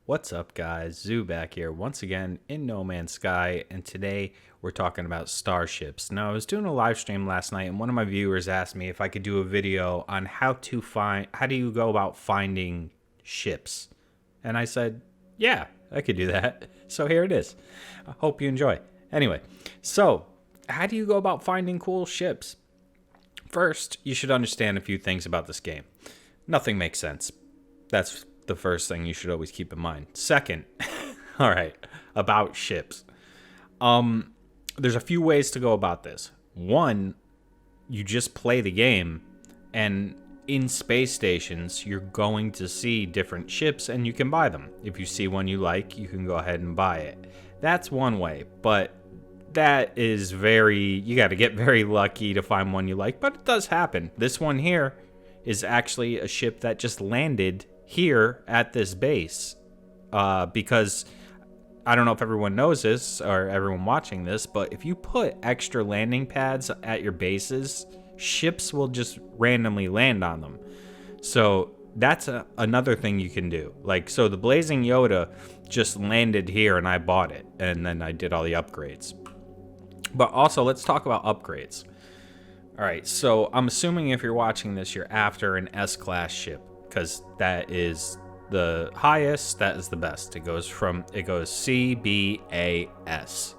What's up, guys? Zoo back here once again in No Man's Sky, and today we're talking about starships. Now, I was doing a live stream last night, and one of my viewers asked me if I could do a video on how do you go about finding ships, and I said, yeah, I could do that. So here it is. I hope you enjoy. Anyway, so how do you go about finding cool ships? First, you should understand a few things about this game. Nothing makes sense. That's the first thing you should always keep in mind. Second, all right, about ships. There's a few ways to go about this. One, you just play the game, and in space stations, you're going to see different ships, and you can buy them. If you see one you like, you can go ahead and buy it. That's one way, but that is you got to get very lucky to find one you like, but it does happen. This one here is actually a ship that just landed here at this base, because I don't know if everyone knows this or everyone watching this, but if you put extra landing pads at your bases, ships will just randomly land on them. So that's another thing you can do. Like, so the Blazing Yoda just landed here and I bought it, and then I did all the upgrades. But also, let's talk about upgrades. All right, so I'm assuming if you're watching this, you're after an S-class ship, because that is the highest, that is the best. It goes C, B, A, S.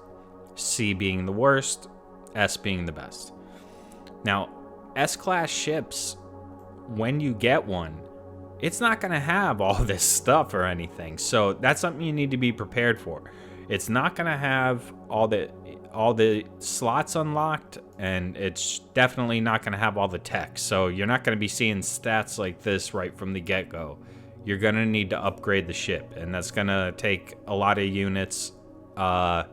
C being the worst, S being the best. Now, S-class ships, when you get one, it's not going to have all this stuff or anything. So that's something you need to be prepared for. It's not going to have all the slots unlocked, and it's definitely not going to have all the tech. So you're not going to be seeing stats like this right from the get-go. You're going to need to upgrade the ship, and that's going to take a lot of units and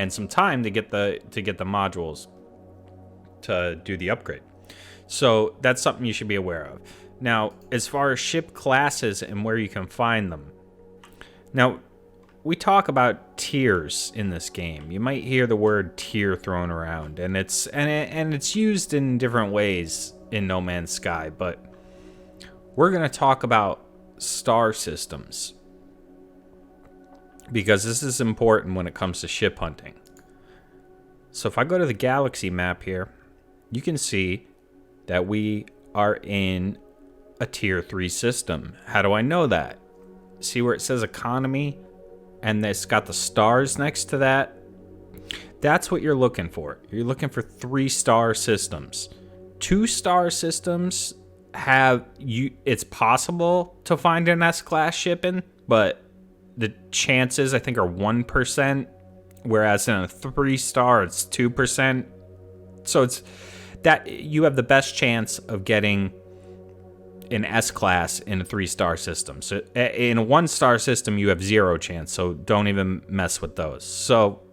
some time to get the modules to do the upgrade. So that's something you should be aware of. Now, as far as ship classes and where you can find them. Now, we talk about tiers in this game. You might hear the word tier thrown around, and it's used in different ways in No Man's Sky, but we're going to talk about star systems because this is important when it comes to ship hunting. So if I go to the galaxy map here, you can see that we are in a tier 3 system. How do I know that? See where it says economy? And it's got the stars next to that. That's what you're looking for. You're looking for 3-star systems. 2-star systems it's possible to find an S-class ship in, but the chances I think are 1%, whereas in a 3-star it's 2%. So it's that you have the best chance of getting an S-class in a 3-star system. So in a 1-star system, you have 0 chance. So don't even mess with those. So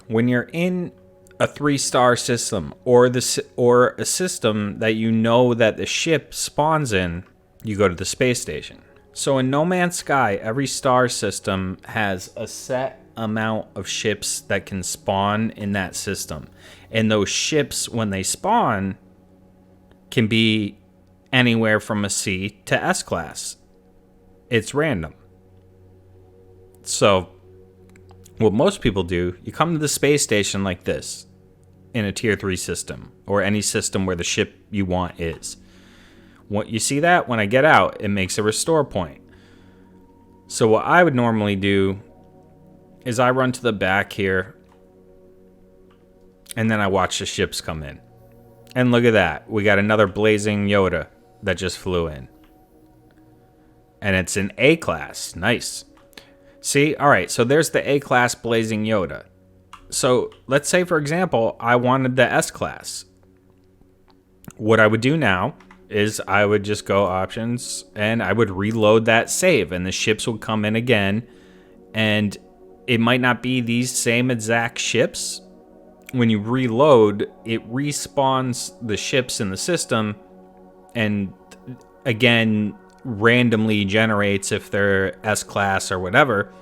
when you're in a 3-star system or a system that you know that the ship spawns in, you go to the space station. So in No Man's Sky, every star system has a set amount of ships that can spawn in that system. And those ships, when they spawn, can be anywhere from a C to S-class. It's random. So what most people do, you come to the space station like this in a tier 3 system or any system where the ship you want is. What you see that when I get out, it makes a restore point. So what I would normally do is I run to the back here and then I watch the ships come in. And look at that. We got another Blazing Yoda that just flew in. And it's an A-class. Nice. See? All right, so there's the A-class Blazing Yoda. So let's say, for example, I wanted the S-class. What I would do now is I would just go options, and I would reload that save, and the ships would come in again. And it might not be these same exact ships. When you reload, it respawns the ships in the system, and again randomly generates if they're S-class or whatever,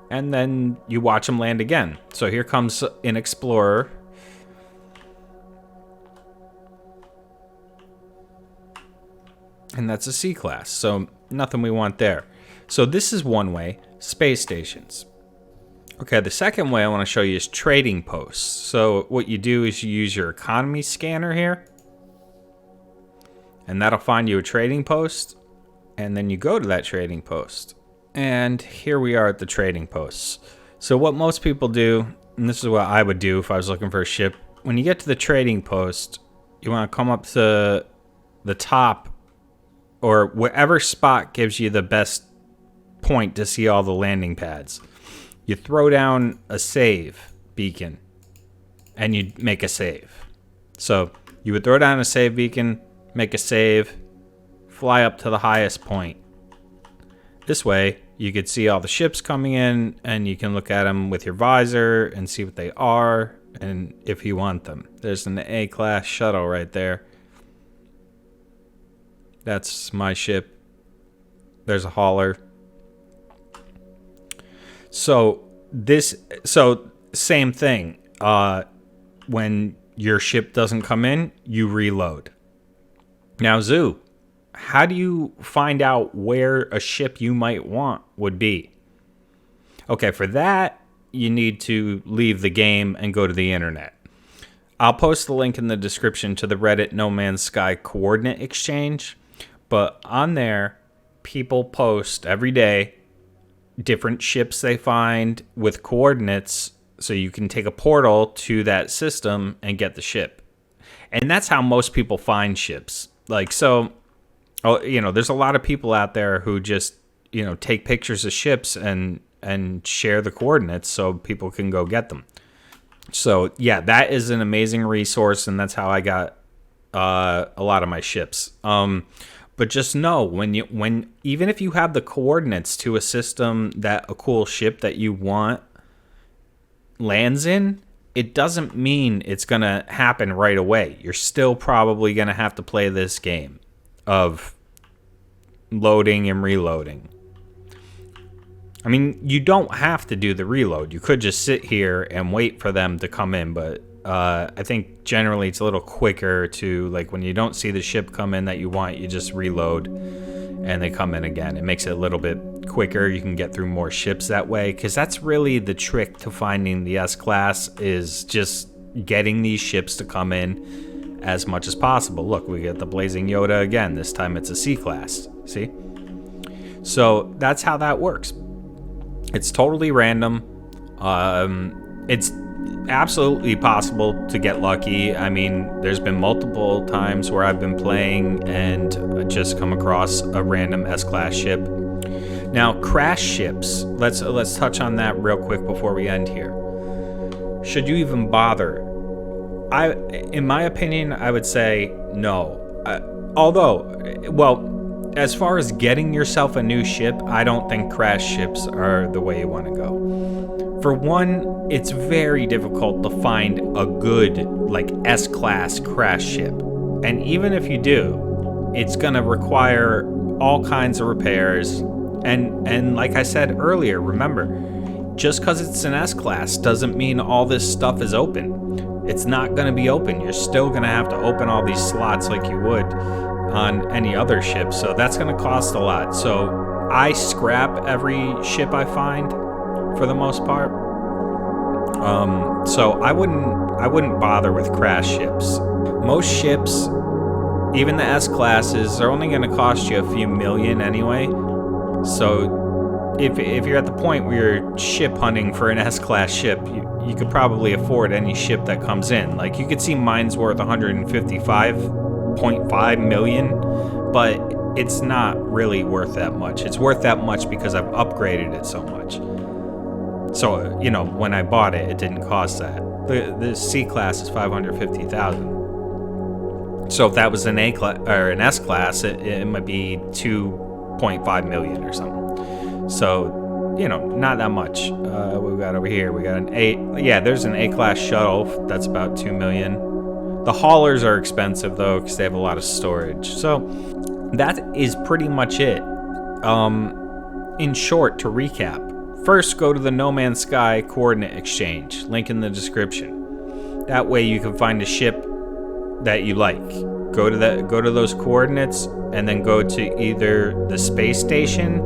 and then you watch them land again. So here comes an Explorer, and that's a C-class, so nothing we want there. So this is one way, space stations. Okay, the second way I want to show you is trading posts. So what you do is you use your economy scanner here, and that'll find you a trading post, and then you go to that trading post. And here we are at the trading posts. So what most people do, and this is what I would do if I was looking for a ship, when you get to the trading post, you want to come up to the top or whatever spot gives you the best point to see all the landing pads. You throw down a save beacon and you make a save. So you would throw down a save beacon, make a save, fly up to the highest point. This way you could see all the ships coming in and you can look at them with your visor and see what they are and if you want them. There's an A-class shuttle right there. That's my ship. There's a hauler. So same thing. When your ship doesn't come in, you reload. Now, Zoo, how do you find out where a ship you might want would be? Okay, for that, you need to leave the game and go to the internet. I'll post the link in the description to the Reddit No Man's Sky Coordinate Exchange. But on there, people post every day different ships they find with coordinates, so you can take a portal to that system and get the ship. And that's how most people find ships. Like, so, there's a lot of people out there who just, take pictures of ships and share the coordinates so people can go get them. So, yeah, that is an amazing resource, and that's how I got a lot of my ships. But just know, when even if you have the coordinates to a system that a cool ship that you want lands in, it doesn't mean it's going to happen right away. You're still probably going to have to play this game of loading and reloading. I mean, you don't have to do the reload. You could just sit here and wait for them to come in, but I think generally it's a little quicker to, like, when you don't see the ship come in that you want, you just reload and they come in again. It makes it a little bit quicker. You can get through more ships that way, because that's really the trick to finding the S-Class, is just getting these ships to come in as much as possible. Look, we get the Blazing Yoda again. This time it's a C-Class. See? So that's how that works. It's totally random. It's absolutely possible to get lucky. I mean, there's been multiple times where I've been playing and just come across a random S-Class ship. Now, crash ships, let's touch on that real quick before we end here. Should you even bother? In my opinion, I would say no. As far as getting yourself a new ship, I don't think crash ships are the way you want to go. For one, it's very difficult to find a good, like, S-Class crash ship. And even if you do, it's going to require all kinds of repairs. And like I said earlier, remember, just because it's an S-Class doesn't mean all this stuff is open. It's not going to be open. You're still going to have to open all these slots like you would on any other ship. So that's going to cost a lot. So I scrap every ship I find for the most part. So I wouldn't bother with crash ships. Most ships, even the S-Classes, are only going to cost you a few million anyway. So if you're at the point where you're ship hunting for an S-Class ship, you could probably afford any ship that comes in. Like, you could see mine's worth 155.5 million, but it's not really worth that much. It's worth that much because I've upgraded it so much. So, when I bought it, it didn't cost that. The C-Class is 550,000. So if that was an A-Class or an S-Class, it might be 2.5 million or something. So, not that much. What we got over here? We got there's an A-Class shuttle. That's about 2 million. The haulers are expensive, though, because they have a lot of storage. So that is pretty much it. In short, to recap, first go to the No Man's Sky Coordinate Exchange. Link in the description. That way you can find a ship that you like. Go to those coordinates, and then go to either the space station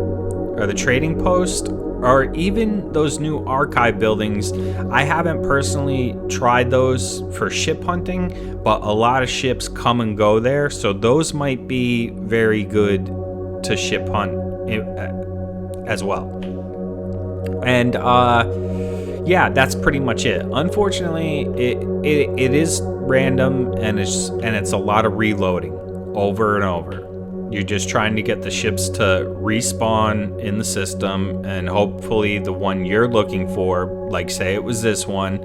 or the trading post, or even those new archive buildings. I haven't personally tried those for ship hunting, but a lot of ships come and go there, so those might be very good to ship hunt as well. And yeah, that's pretty much it. Unfortunately, it is random, and it's a lot of reloading over and over. You're just trying to get the ships to respawn in the system, and hopefully the one you're looking for, like say it was this one,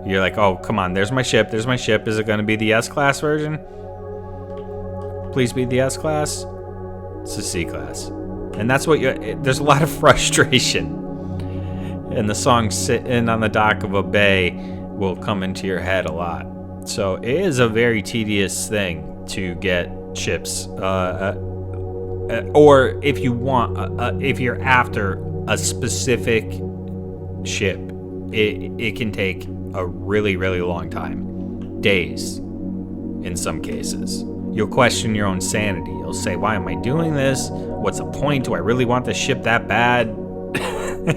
you're like, oh, come on, there's my ship. Is it going to be the S-Class version? Please be the S-Class. It's the C-Class. And that's what there's a lot of frustration. And the song "Sitting on the Dock of a Bay" will come into your head a lot. So it is a very tedious thing to get ships, or if you want, if you're after a specific ship, it can take a really, really long time, days in some cases. You'll question your own sanity. You'll say, why am I doing this? What's the point? Do I really want this ship that bad?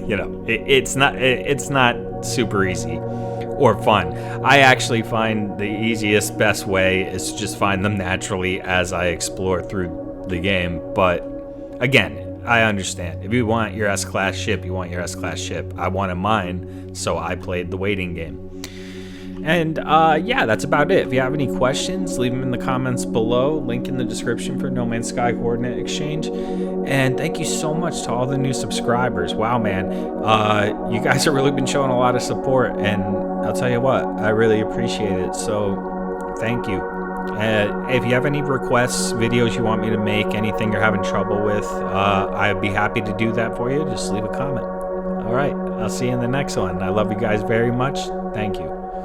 You know, it's not super easy or fun. I actually find the easiest, best way is to just find them naturally as I explore through the game. But again, I understand. If you want your S-Class ship, you want your S-Class ship. I wanted mine, so I played the waiting game. And yeah, that's about it. If you have any questions, leave them in the comments below. Link in the description for No Man's Sky Coordinate Exchange. And thank you so much to all the new subscribers. Wow, man. You guys have really been showing a lot of support, and I'll tell you what, I really appreciate it. So thank you. If you have any requests, videos you want me to make, anything you're having trouble with, I'd be happy to do that for you. Just leave a comment. All right, I'll see you in the next one. I love you guys very much. Thank you.